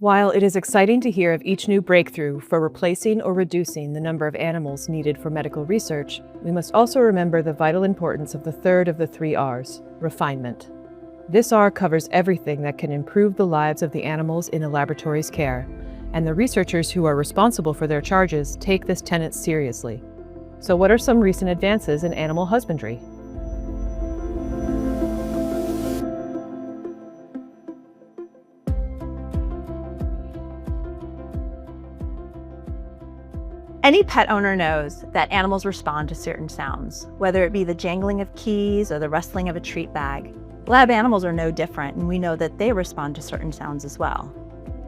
While it is exciting to hear of each new breakthrough for replacing or reducing the number of animals needed for medical research, we must also remember the vital importance of the third of the three R's, refinement. This R covers everything that can improve the lives of the animals in a laboratory's care, and the researchers who are responsible for their charges take this tenet seriously. So what are some recent advances in animal husbandry? Any pet owner knows that animals respond to certain sounds, whether it be the jangling of keys or the rustling of a treat bag. Lab animals are no different, and we know that they respond to certain sounds as well.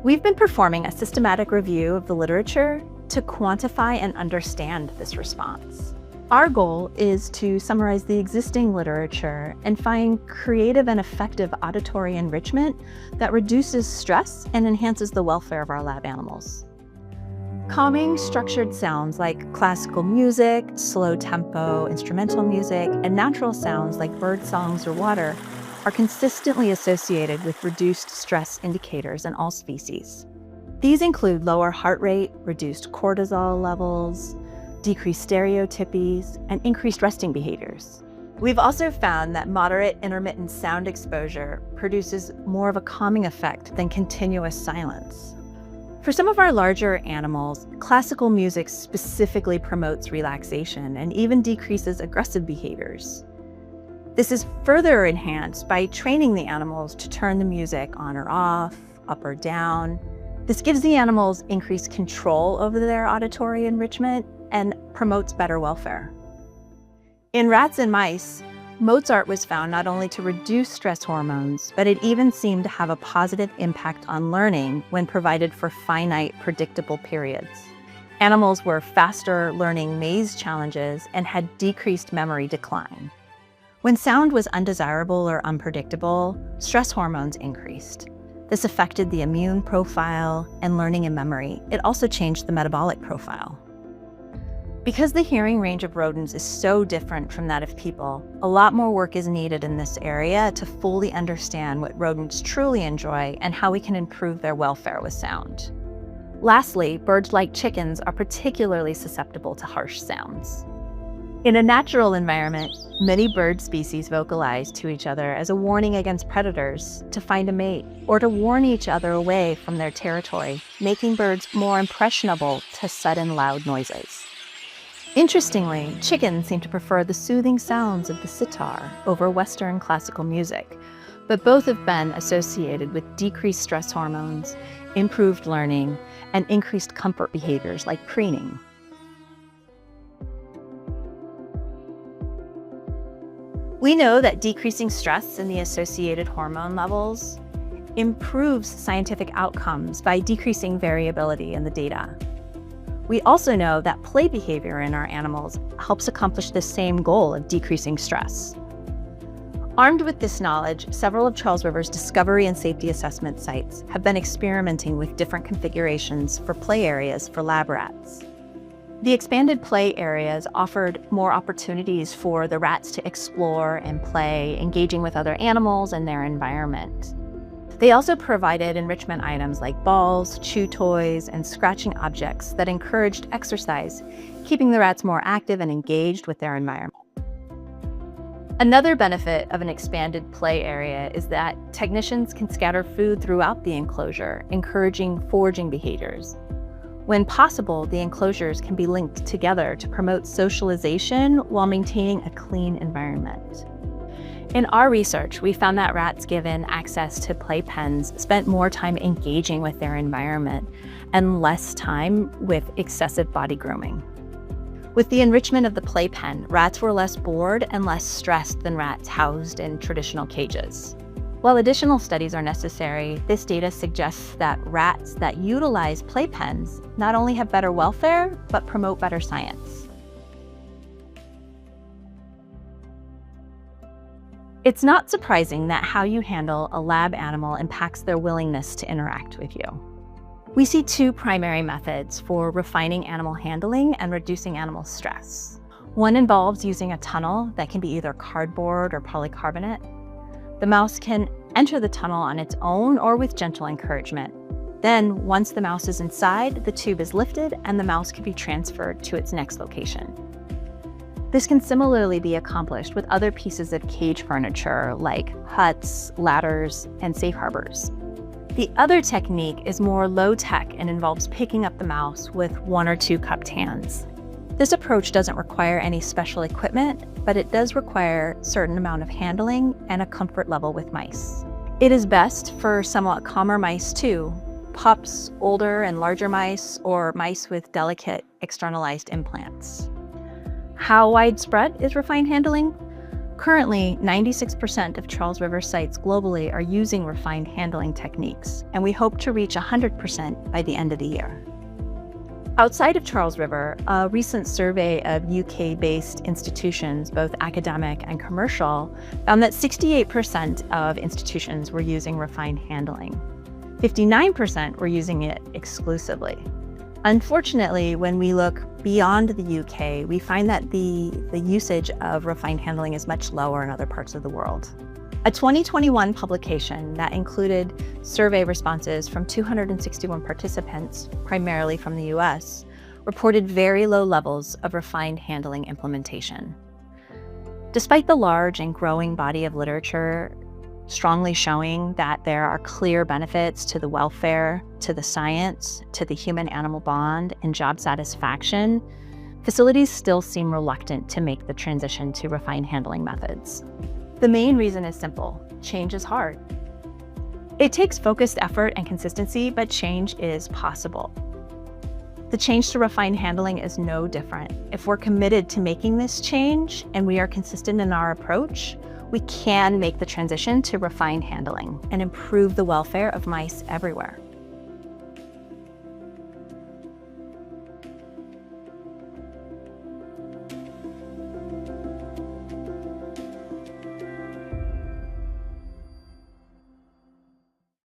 We've been performing a systematic review of the literature to quantify and understand this response. Our goal is to summarize the existing literature and find creative and effective auditory enrichment that reduces stress and enhances the welfare of our lab animals. Calming, structured sounds like classical music, slow tempo, instrumental music, and natural sounds like bird songs or water are consistently associated with reduced stress indicators in all species. These include lower heart rate, reduced cortisol levels, decreased stereotypies, and increased resting behaviors. We've also found that moderate intermittent sound exposure produces more of a calming effect than continuous silence. For some of our larger animals, classical music specifically promotes relaxation and even decreases aggressive behaviors. This is further enhanced by training the animals to turn the music on or off, up or down. This gives the animals increased control over their auditory enrichment and promotes better welfare. In rats and mice, Mozart was found not only to reduce stress hormones, but it even seemed to have a positive impact on learning when provided for finite, predictable periods. Animals were faster learning maze challenges and had decreased memory decline. When sound was undesirable or unpredictable, stress hormones increased. This affected the immune profile and learning and memory. It also changed the metabolic profile. Because the hearing range of rodents is so different from that of people, a lot more work is needed in this area to fully understand what rodents truly enjoy and how we can improve their welfare with sound. Lastly, birds like chickens are particularly susceptible to harsh sounds. In a natural environment, many bird species vocalize to each other as a warning against predators, to find a mate, or to warn each other away from their territory, making birds more impressionable to sudden loud noises. Interestingly, chickens seem to prefer the soothing sounds of the sitar over Western classical music, but both have been associated with decreased stress hormones, improved learning, and increased comfort behaviors like preening. We know that decreasing stress and the associated hormone levels improves scientific outcomes by decreasing variability in the data. We also know that play behavior in our animals helps accomplish the same goal of decreasing stress. Armed with this knowledge, several of Charles River's discovery and safety assessment sites have been experimenting with different configurations for play areas for lab rats. The expanded play areas offered more opportunities for the rats to explore and play, engaging with other animals and their environment. They also provided enrichment items like balls, chew toys, and scratching objects that encouraged exercise, keeping the rats more active and engaged with their environment. Another benefit of an expanded play area is that technicians can scatter food throughout the enclosure, encouraging foraging behaviors. When possible, the enclosures can be linked together to promote socialization while maintaining a clean environment. In our research, we found that rats given access to playpens spent more time engaging with their environment and less time with excessive body grooming. With the enrichment of the playpen, rats were less bored and less stressed than rats housed in traditional cages. While additional studies are necessary, this data suggests that rats that utilize playpens not only have better welfare, but promote better science. It's not surprising that how you handle a lab animal impacts their willingness to interact with you. We see two primary methods for refining animal handling and reducing animal stress. One involves using a tunnel that can be either cardboard or polycarbonate. The mouse can enter the tunnel on its own or with gentle encouragement. Then, once the mouse is inside, the tube is lifted and the mouse can be transferred to its next location. This can similarly be accomplished with other pieces of cage furniture like huts, ladders, and safe harbors. The other technique is more low-tech and involves picking up the mouse with 1 or 2 cupped hands. This approach doesn't require any special equipment, but it does require a certain amount of handling and a comfort level with mice. It is best for somewhat calmer mice too, pups, older and larger mice, or mice with delicate externalized implants. How widespread is refined handling? Currently, 96% of Charles River sites globally are using refined handling techniques, and we hope to reach 100% by the end of the year. Outside of Charles River, a recent survey of UK-based institutions, both academic and commercial, found that 68% of institutions were using refined handling. 59% were using it exclusively. Unfortunately, when we look beyond the UK, we find that the usage of refined handling is much lower in other parts of the world. A 2021 publication that included survey responses from 261 participants, primarily from the US, reported very low levels of refined handling implementation. Despite the large and growing body of literature strongly showing that there are clear benefits to the welfare, to the science, to the human-animal bond, and job satisfaction, facilities still seem reluctant to make the transition to refined handling methods. The main reason is simple: change is hard. It takes focused effort and consistency, but change is possible. The change to refined handling is no different. If we're committed to making this change and we are consistent in our approach, we can make the transition to refined handling and improve the welfare of mice everywhere.